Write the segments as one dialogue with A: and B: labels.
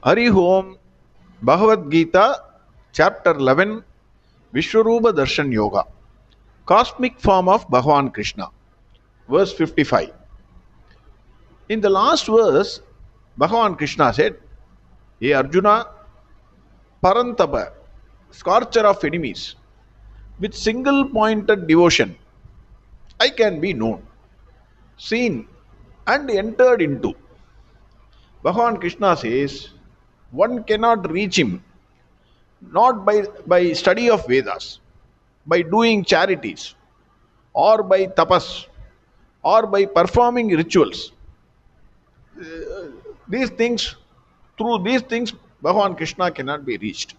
A: Hari Om, Bhagavad Gita, Chapter 11, Vishwarupa Darshan Yoga, Cosmic Form of Bhagavan Krishna, verse 55. In the last verse, Bhagavan Krishna said, Hey Arjuna, Parantapa, scorcher of enemies, with single pointed devotion, I can be known, seen, and entered into. Bhagavan Krishna says, one cannot reach him not by study of Vedas, by doing charities, or by tapas, or by performing rituals. These things, through these things, Bhagavan Krishna cannot be reached.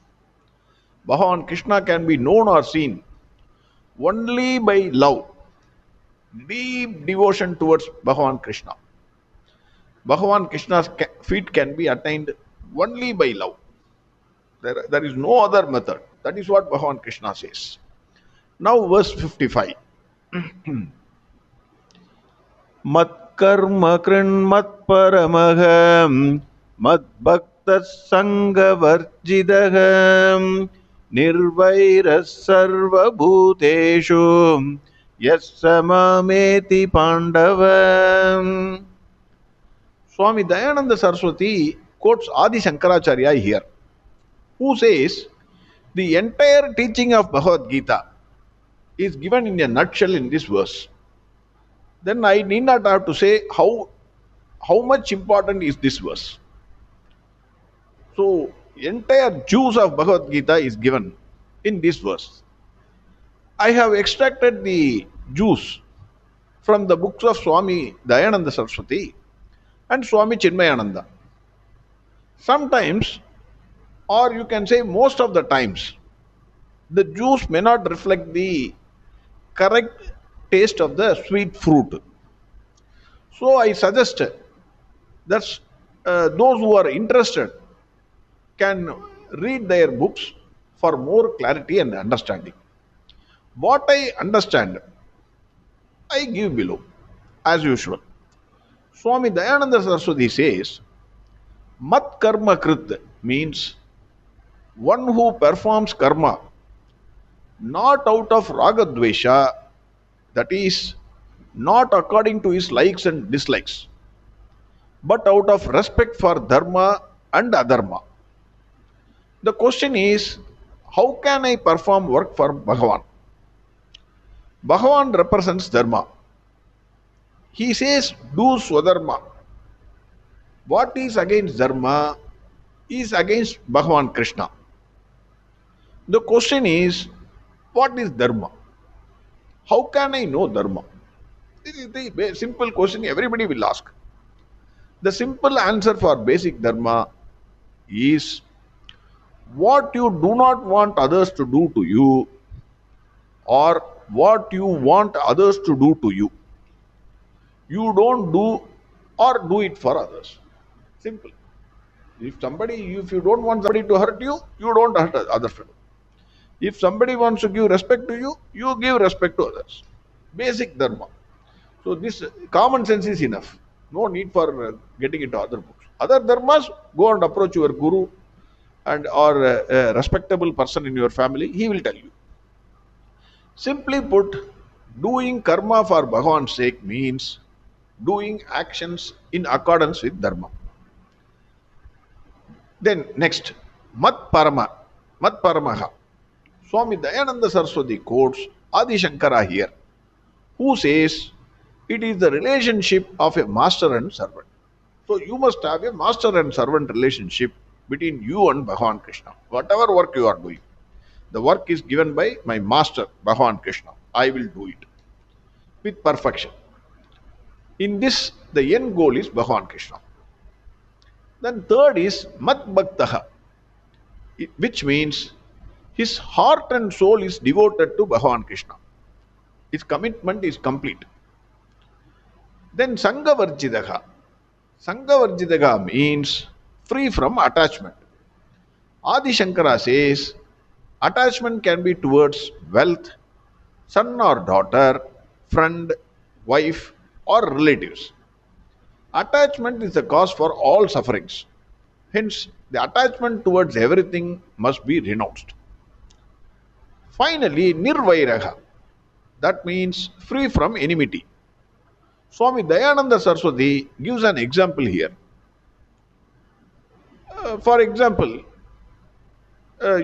A: Bhagavan Krishna can be known or seen only by love, deep devotion towards Bhagavan Krishna. Bhagavan Krishna's feet can be attained only by love. There is no other method. That is what Bhagavan Krishna says. Now, verse 55. Matkarma krinmat paramaham madbhaktas sangavarjidaham nirvairas sarva bhuteshu yassamameti pandavam. Swami Dayananda Saraswati quotes Adi Shankaracharya here, who says the entire teaching of Bhagavad Gita is given in a nutshell in this verse. Then I need not have to say how much important is this verse. So, entire juice of Bhagavad Gita is given in this verse. I have extracted the juice from the books of Swami Dayananda Saraswati and Swami Chinmayananda. Sometimes, or you can say most of the times, the juice may not reflect the correct taste of the sweet fruit. So I suggest that those who are interested can read their books for more clarity and understanding. What I understand, I give below, as usual. Swami Dayananda Saraswati says, Mat karma krit means one who performs karma not out of ragadvesha, that is, not according to his likes and dislikes, but out of respect for dharma and adharma. The question is, how can I perform work for Bhagavan? Bhagavan represents dharma. He says, do swadharma. What is against dharma is against Bhagavan Krishna. The question is, what is dharma? How can I know dharma? This is the simple question everybody will ask. The simple answer for basic dharma is what you do not want others to do to you, or what you want others to do to you. You don't do or do it for others. Simple. If you don't want somebody to hurt you, you don't hurt other fellow. If somebody wants to give respect to you, you give respect to others. Basic dharma. So this common sense is enough. No need for getting into other books. Other dharmas, go and approach your guru and or a respectable person in your family. He will tell you. Simply put, doing karma for Bhagavan's sake means doing actions in accordance with dharma. Then next, Mat Paramaha. Swami Dayananda Saraswati quotes Adi Shankara here, who says it is the relationship of a master and servant. So you must have a master and servant relationship between you and Bhagavan Krishna. Whatever work you are doing, the work is given by my master, Bhagavan Krishna. I will do it with perfection. In this, the end goal is Bhagavan Krishna. Then third is Mat Bhaktaha, which means his heart and soul is devoted to Bhagavan Krishna. His commitment is complete. Then Sangavarjidaha. Sangavarjidaha means free from attachment. Adi Shankara says attachment can be towards wealth, son or daughter, friend, wife, or relatives. Attachment is the cause for all sufferings. Hence, The attachment towards everything must be renounced. Finally, nirvairaha. That means free from enmity. Swami Dayananda Saraswati gives an example here. For example,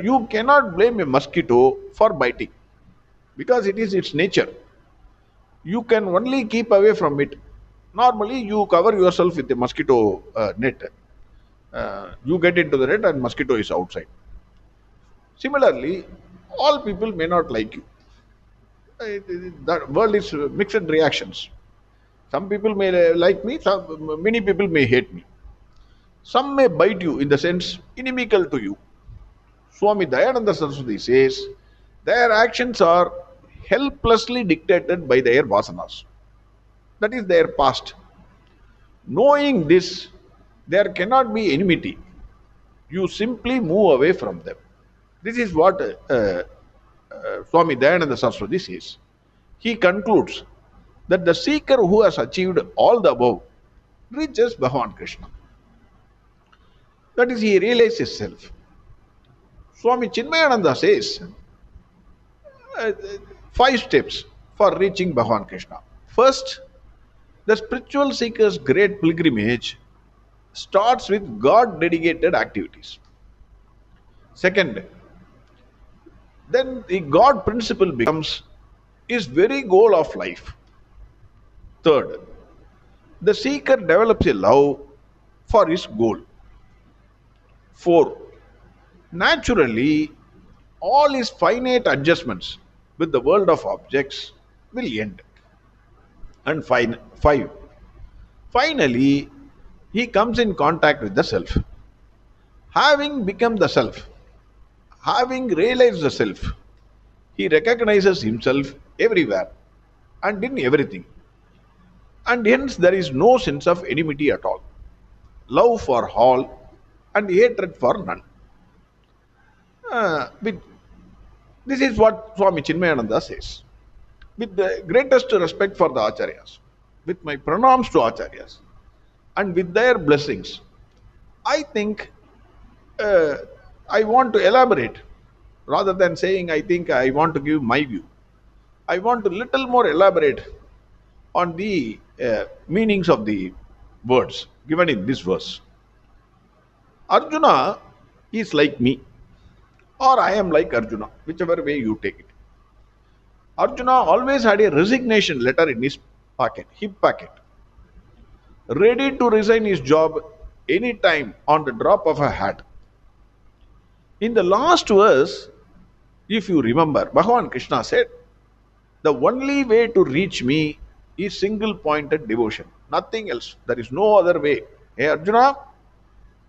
A: you cannot blame a mosquito for biting because it is its nature. You can only keep away from it. Normally, you cover yourself with a mosquito net. You get into the net and mosquito is outside. Similarly, all people may not like you. The world is mixed reactions. Some people may like me, many people may hate me. Some may bite you in the sense inimical to you. Swami Dayananda Saraswati says their actions are helplessly dictated by their vasanas. That is their past. Knowing this, there cannot be enmity. You simply move away from them. This is what Swami Dayananda Saraswati says. He concludes that the seeker who has achieved all the above reaches Bhagavan Krishna. That is, he realizes self. Swami Chinmayananda says 5 steps for reaching Bhagavan Krishna. First, the spiritual seeker's great pilgrimage starts with God dedicated activities. Second, then the God principle becomes his very goal of life. Third, the seeker develops a love for his goal. Fourth, naturally, all his finite adjustments with the world of objects will end. And five, finally, he comes in contact with the self. Having become the self, having realized the self, he recognizes himself everywhere and in everything. And hence there is no sense of enmity at all. Love for all and hatred for none. This is what Swami Chinmayananda says. With the greatest respect for the Acharyas, with my pranams to Acharyas, and with their blessings, I think I want to elaborate rather than saying I think I want to give my view. I want to little more elaborate on the meanings of the words given in this verse. Arjuna is like me, or I am like Arjuna, whichever way you take it. Arjuna always had a resignation letter in his pocket, hip pocket, ready to resign his job anytime on the drop of a hat. In the last verse, if you remember, Bhagavan Krishna said, the only way to reach me is single pointed devotion, nothing else. There is no other way. Hey Arjuna,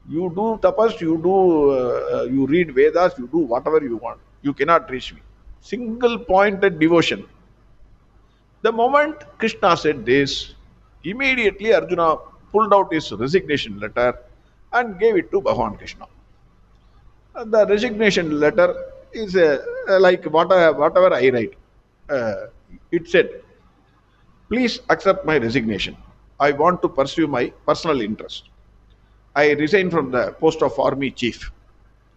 A: you do tapas, you read Vedas, you do whatever you want. You cannot reach me. Single pointed devotion. The moment Krishna said this, immediately Arjuna pulled out his resignation letter and gave it to Bhagavan Krishna. And the resignation letter is like whatever I write. It said, please accept my resignation. I want to pursue my personal interest. I resign from the post of army chief.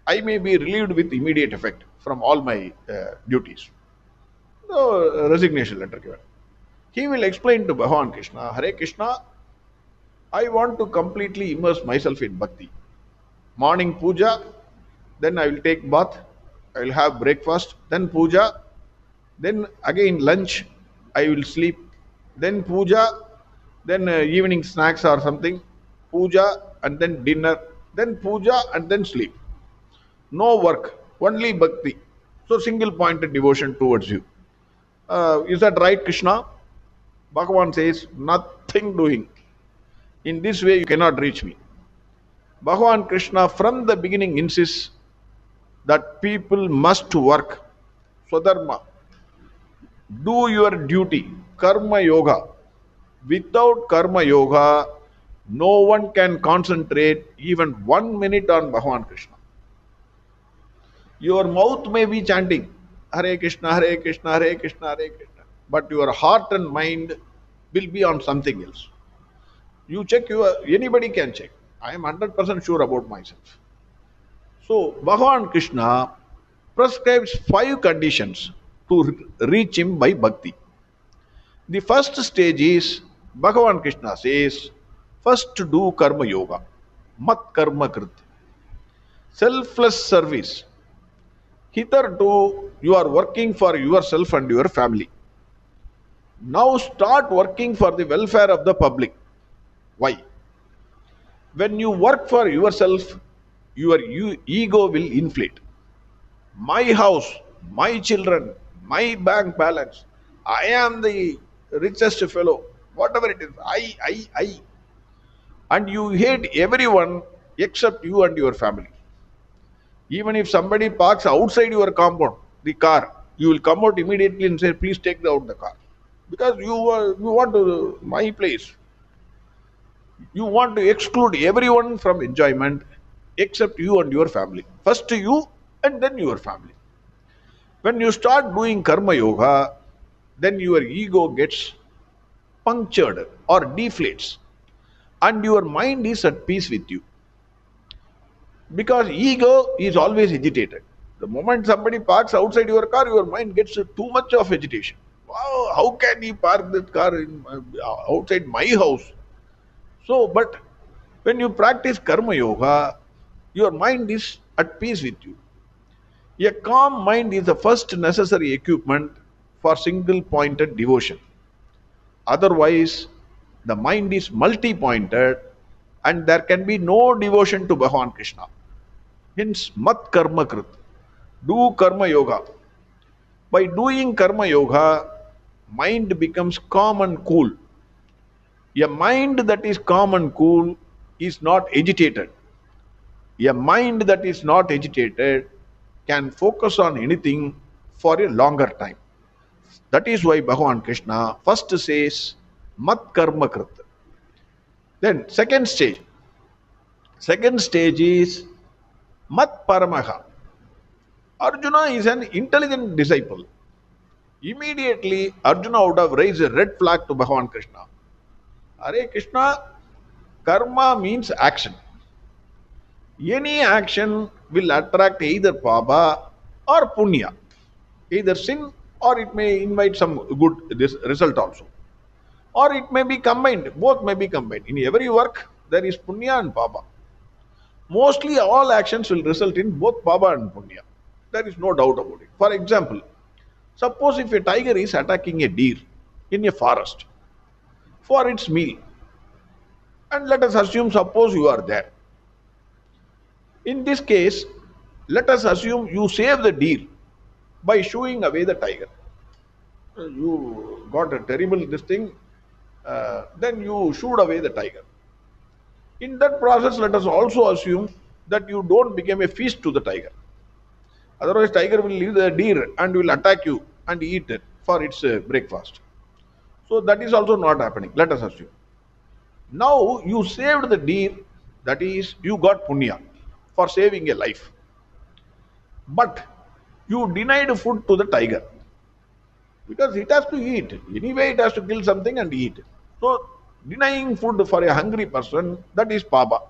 A: I may be relieved with immediate effect from all my duties. So, resignation letter given. He will explain to Bhagavan Krishna, Hare Krishna, I want to completely immerse myself in bhakti. Morning puja, then I will take bath, I will have breakfast, then puja, then again lunch, I will sleep, then puja, then evening snacks or something, puja and then dinner, then puja and then sleep. No work, only bhakti. So single pointed devotion towards you. Is that right, Krishna? Bhagavan says, nothing doing. In this way you cannot reach me. Bhagavan Krishna from the beginning insists that people must work. Swadharma. Do your duty. Karma yoga. Without karma yoga, no one can concentrate even 1 minute on Bhagavan Krishna. Your mouth may be chanting Hare Krishna, Hare Krishna, Hare Krishna, Hare Krishna, but your heart and mind will be on something else. You check anybody can check. I am 100% sure about myself. So Bhagavan Krishna prescribes 5 conditions to reach him by bhakti. The first stage is Bhagavan Krishna says, first do karma yoga, mat karma krit, selfless service. Hitherto you are working for yourself and your family. Now start working for the welfare of the public. Why? When you work for yourself, your ego will inflate. My house, my children, my bank balance. I am the richest fellow. Whatever it is, I. And you hate everyone except you and your family. Even if somebody parks outside your compound, the car, you will come out immediately and say, please take out the car. Because you want to, my place. You want to exclude everyone from enjoyment except you and your family. First you and then your family. When you start doing karma yoga, then your ego gets punctured or deflates and your mind is at peace with you. Because ego is always agitated. The moment somebody parks outside your car, your mind gets too much of agitation. Wow, how can he park that car outside my house? So, but when you practice karma yoga, your mind is at peace with you. A calm mind is the first necessary equipment for single pointed devotion. Otherwise, the mind is multi pointed and there can be no devotion to Bhagavan Krishna. Hence, mat karma krit. Do karma yoga. By doing karma yoga, mind becomes calm and cool. A mind that is calm and cool is not agitated. A mind that is not agitated can focus on anything for a longer time. That is why Bhagavan Krishna first says, mat karma krit. Then second stage. Second stage is mat paramaha. Arjuna is an intelligent disciple. Immediately, Arjuna would have raised a red flag to Bhagavan Krishna. Hare Krishna, karma means action. Any action will attract either paba or punya, either sin or it may invite some good result also. Or it may be combined, both may be combined. In every work, there is punya and paba. Mostly all actions will result in both paba and punya. There is no doubt about it. For example, suppose if a tiger is attacking a deer in a forest for its meal, and let us assume, suppose you are there. In this case, let us assume you save the deer by shooing away the tiger. You got a terrible this thing, then you shoot away the tiger. In that process, let us also assume that you don't become a feast to the tiger. Otherwise, tiger will leave the deer and will attack you and eat it for its breakfast. So that is also not happening. Let us assume. Now you saved the deer, that is, you got punya for saving a life. But you denied food to the tiger because it has to eat. Anyway, it has to kill something and eat. So denying food for a hungry person, that is paba.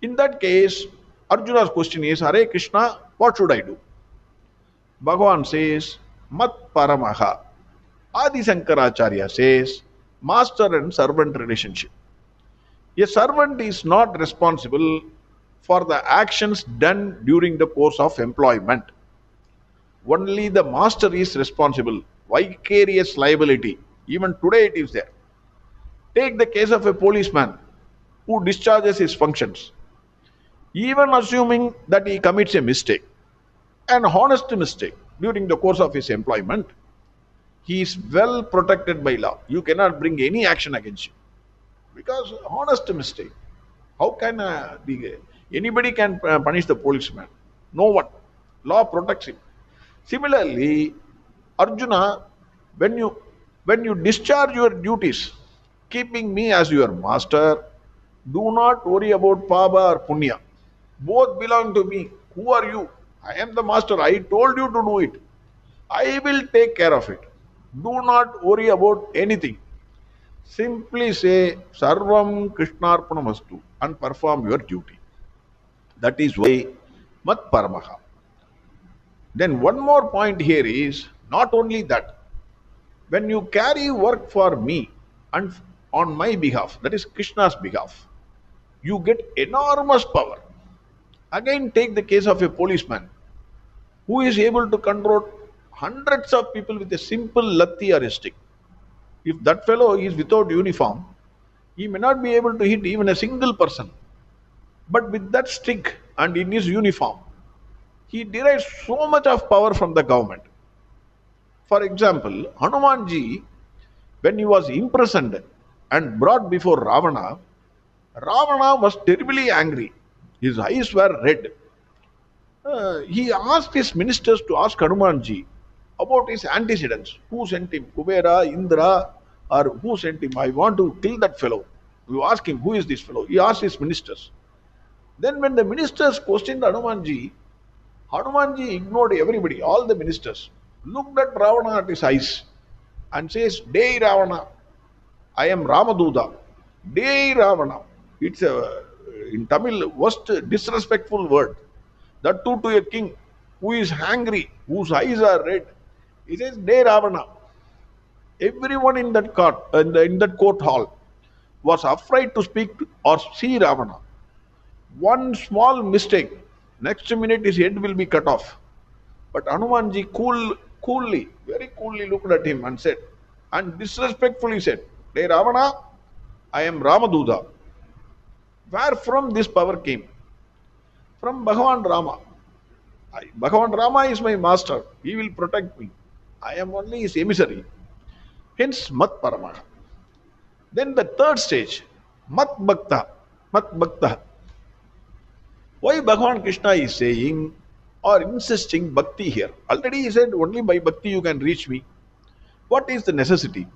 A: In that case, Arjuna's question is, Hare Krishna, what should I do? Bhagavan says, mat paramaha. Adi Sankaracharya says, master and servant relationship. A servant is not responsible for the actions done during the course of employment. Only the master is responsible. Vicarious liability. Even today it is there. Take the case of a policeman who discharges his functions. Even assuming that he commits a mistake, an honest mistake during the course of his employment, he is well protected by law. You cannot bring any action against him because honest mistake. How can anybody can punish the policeman? No one. Law protects him. Similarly, Arjuna, when you discharge your duties, keeping me as your master, do not worry about paba or punya. Both belong to me. Who are you? I am the master. I told you to do it. I will take care of it. Do not worry about anything. Simply say Sarvam Krishnarpanamastu and perform your duty. That is why mat paramaha. Then one more point here is not only that, when you carry work for me and on my behalf, that is Krishna's behalf, you get enormous power. Again, take the case of a policeman who is able to control hundreds of people with a simple latti or a stick. If that fellow is without uniform, he may not be able to hit even a single person. But with that stick and in his uniform, he derives so much of power from the government. For example, Hanumanji, when he was imprisoned and brought before Ravana, Ravana was terribly angry. His eyes were red. He asked his ministers to ask Hanumanji about his antecedents. Who sent him? Kubera, Indra, or who sent him? I want to kill that fellow. You ask him, who is this fellow? He asked his ministers. Then when the ministers questioned Hanumanji, Hanumanji ignored everybody, all the ministers, looked at Ravana at his eyes and says, Dey Ravana, I am Ramaduda. Dey Ravana. It's a, in Tamil, worst disrespectful word. That too to a king who is angry, whose eyes are red. He says, Dey Ravana. Everyone in that court, in that court hall, was afraid to speak or see Ravana. One small mistake, next minute his head will be cut off. But Hanumanji coolly, very coolly looked at him and said, and disrespectfully said, Dey Ravana, I am Ramaduda. Where from this power came? From Bhagavan Rama. Bhagavan Rama is my master. He will protect me. I am only his emissary. Hence, Mat Paramaha. Then the third stage, Mat Bhakta. Mat Bhakta. Why Bhagavan Krishna is saying or insisting bhakti here? Already he said only by bhakti you can reach me. What is the necessity?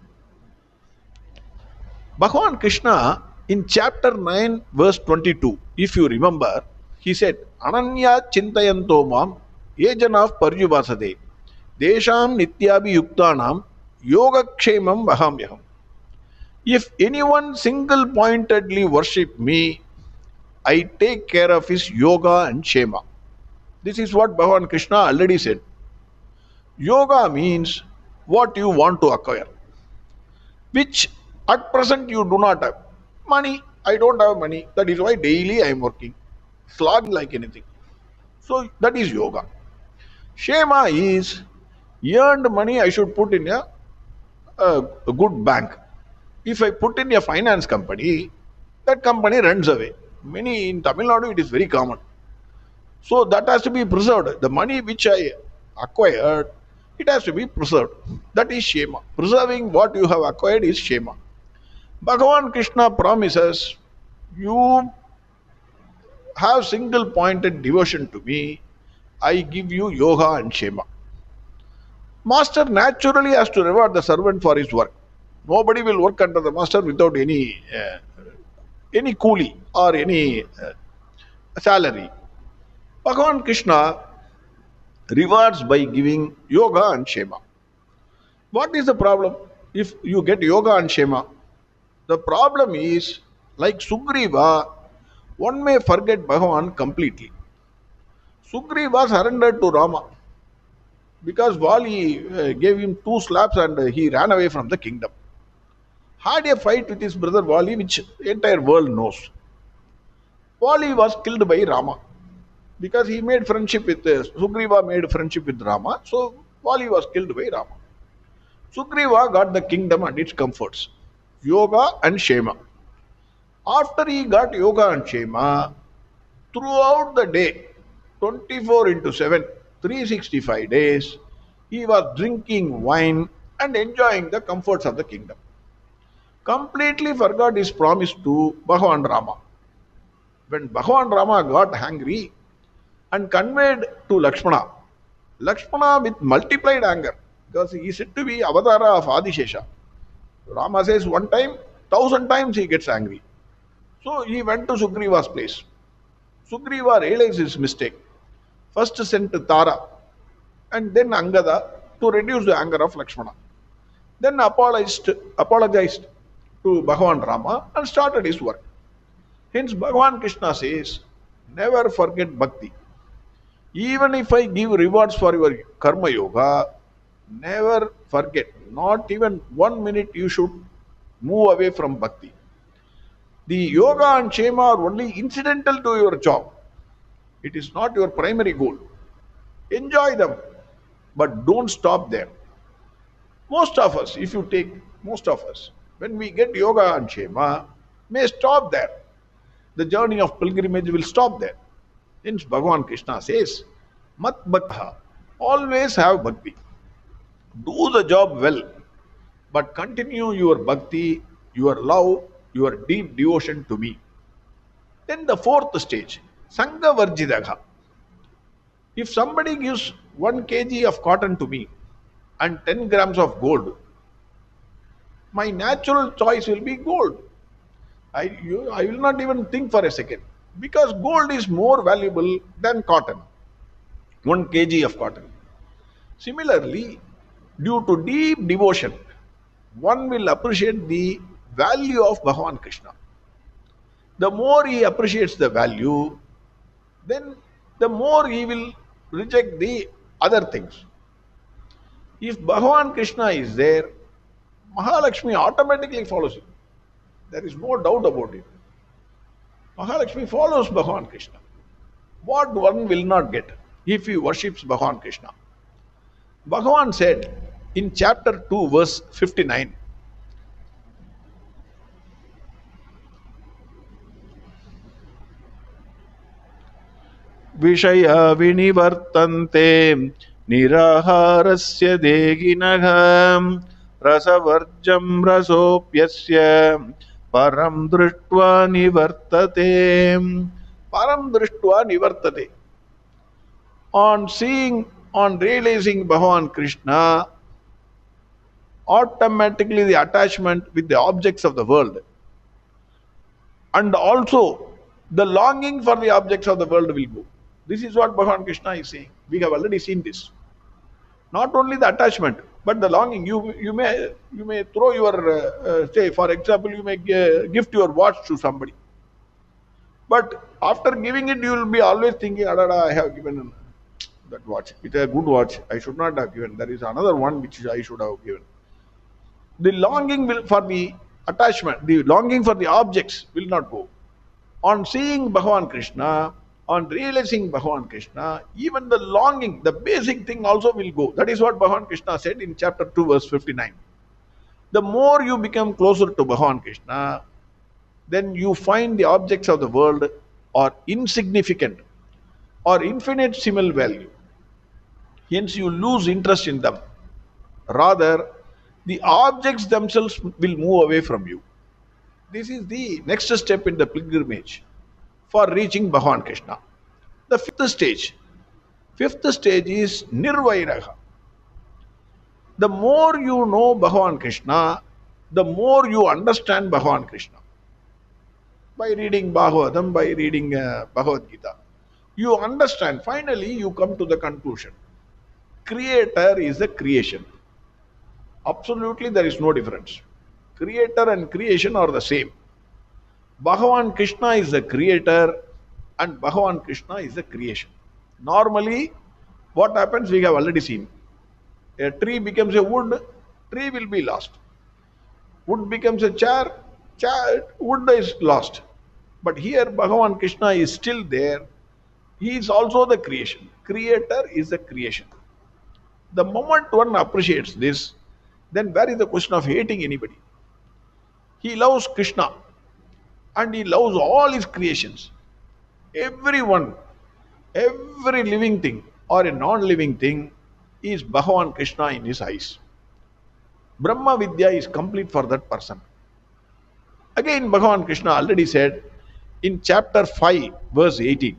A: Bhagavan Krishna in chapter 9 verse 22, if you remember, he said, Ananya chintayanto mam yejanav paryuvasade desham nityabhi yuktanam yoga kshemam vahamyaham. If anyone single pointedly worship me, I take care of his yoga and shema. This is what Bhagavan Krishna already said. Yoga means what you want to acquire, which at present you do not have. Money, I don't have money. That is why daily I am working, slogging like anything. So that is yoga. Shema is earned money I should put in a good bank. If I put in a finance company, that company runs away. Many in Tamil Nadu, it is very common. So that has to be preserved. The money which I acquired, it has to be preserved. That is Shema. Preserving what you have acquired is Shema. Bhagavan Krishna promises, you have single pointed devotion to me, I give you yoga and Shema. Master naturally has to reward the servant for his work. Nobody will work under the master without any coolie or any salary. Bhagavan Krishna rewards by giving yoga and Shema. What is the problem if you get yoga and Shema? The problem is, like Sugriva, one may forget Bhagavan completely. Sugriva surrendered to Rama because Vali gave him 2 slaps and he ran away from the kingdom. Had a fight with his brother Vali, which entire world knows. Vali was killed by Rama because he made friendship with Sugriva made friendship with Rama, so Vali was killed by Rama. Sugriva got the kingdom and its comforts, yoga and Shema. After he got yoga and Shema, throughout the day, 24 into 7, 365 days, he was drinking wine and enjoying the comforts of the kingdom. Completely forgot his promise to Bhagavan Rama. When Bhagavan Rama got angry and conveyed to Lakshmana, Lakshmana with multiplied anger, because he is said to be Avadara of Adishesha. Rama says one time, 1,000 times he gets angry. So he went to Sugriva's place. Sugriva realized his mistake. First sent Tara and then Angada to reduce the anger of Lakshmana. Then apologized to Bhagavan Rama and started his work. Hence Bhagavan Krishna says, never forget bhakti. Even if I give rewards for your karma yoga, never forget, not even 1 minute you should move away from bhakti. The yoga and kshema are only incidental to your job. It is not your primary goal. Enjoy them, but don't stop there. Most of us, if you take most of us, when we get yoga and kshema, may stop there. The journey of pilgrimage will stop there. Hence, Bhagavan Krishna says, Mat Bhakta, always have bhakti. Do the job well, but continue your bhakti, your love, your deep devotion to me. Then the fourth stage, Sangha Varjidagha. If somebody gives 1 kg of cotton to me and 10 grams of gold, my natural choice will be gold. I will not even think for a second because gold is more valuable than cotton, 1 kg of cotton. Similarly, due to deep devotion, one will appreciate the value of Bhagavan Krishna. The more he appreciates the value, then the more he will reject the other things. If Bhagavan Krishna is there, Mahalakshmi automatically follows him. There is no doubt about it. Mahalakshmi follows Bhagavan Krishna. What one will not get if he worships Bhagavan Krishna? Bhagavan said in chapter 2, verse 59, Vishaya vinivartante niraharasya deginagam rasavarjam rasopyasya param drishtva nivartate. Param drishtva nivartate. On seeing, on realizing Bhagavan Krishna, automatically the attachment with the objects of the world and also the longing for the objects of the world will go. This is what Bhagavan Krishna is saying. We have already seen this. Not only the attachment, but the longing. You may throw your say, for example, you may gift your watch to somebody, but after giving it, you will be always thinking, "Adada, I have given that watch. It's a good watch. I should not have given. There is another one which I should have given." The longing will for the attachment, the longing for the objects will not go. On seeing Bhagavan Krishna, on realizing Bhagavan Krishna, even the longing, the basic thing also will go. That is what Bhagavan Krishna said in chapter 2, verse 59. The more you become closer to Bhagavan Krishna, then you find the objects of the world are insignificant or infinitesimal value. Hence, you lose interest in them. Rather, the objects themselves will move away from you. This is the next step in the pilgrimage for reaching Bhagavan Krishna. The fifth stage is Nirvairaha. The more you know Bhagavan Krishna, the more you understand Bhagavan Krishna. By reading Bhagavatam, by reading Bhagavad Gita, you understand. Finally, you come to the conclusion. Creator is the creation. Absolutely, there is no difference. Creator and creation are the same. Bhagavan Krishna is the creator and Bhagavan Krishna is the creation. Normally, what happens we have already seen. A tree becomes a wood, tree will be lost. Wood becomes a chair, wood is lost. But here Bhagavan Krishna is still there. He is also the creation. Creator is the creation. The moment one appreciates this, then where is the question of hating anybody? He loves Krishna and he loves all his creations. Everyone, every living thing or a non-living thing is Bhagavan Krishna in his eyes. Brahma Vidya is complete for that person. Again, Bhagavan Krishna already said in chapter 5, verse 18,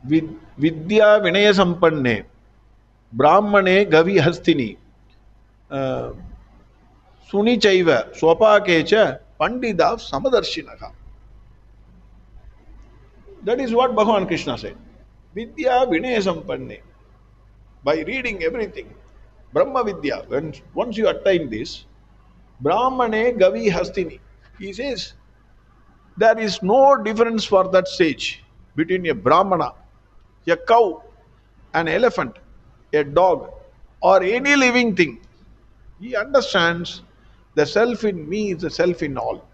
A: Vidya Vinaya Sampanne Brahmane Gavi Hastini Sunichaiva Swapakecha Pandidav Samadarshinaha. That is what Bhagavan Krishna said. Vidya Vinaya Sampanne. By reading everything, Brahma Vidya, once you attain this, Brahmane Gavi Hastini. He says, There is no difference for that sage between a Brahmana, a cow, an elephant, a dog, or any living thing. He understands the self in me is the self in all.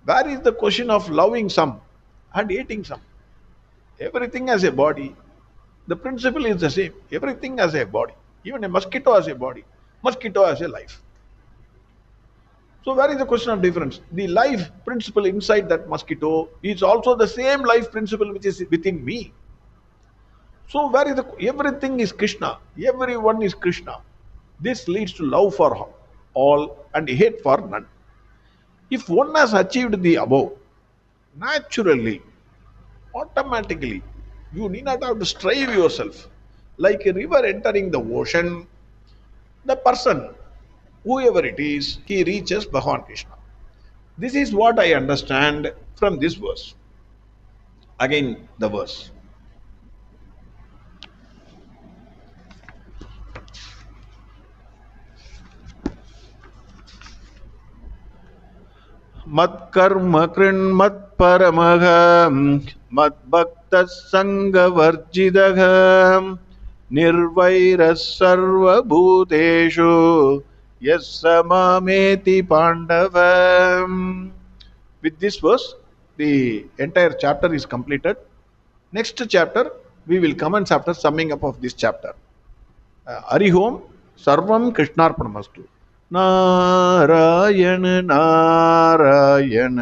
A: Where is the question of loving some and hating some? Everything has a body. The principle is the same. Everything has a body. Even a mosquito has a body. Mosquito has a life. So where is the question of difference? The life principle inside that mosquito is also the same life principle which is within me. So where is the everything is Krishna. Everyone is Krishna. This leads to love for all and hate for none. If one has achieved the above, naturally, automatically, you need not have to strive yourself. Like a river entering the ocean, the person, whoever it is, he reaches Bhagavan Krishna. This is what I understand from this verse. Again, the verse. Matkarma कृन्मत्परमः मद्भक्तः सङ्गवर्जितः निर्वैरः सर्वभूतेषु यस्य मामेति Pandava. With this verse, the entire chapter is completed. Next chapter, we will commence after summing up of this chapter. Hari Om, Sarvam Krishnarpanamastu. Narayan Narayan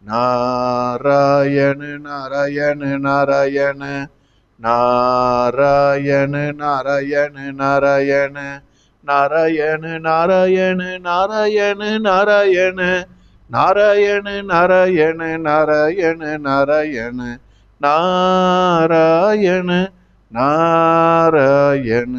A: Narayan Narayan Narayan Narayan Narayan Narayan Narayan Narayan Narayan Narayan Narayan Narayan Narayan Narayan Narayan Narayan.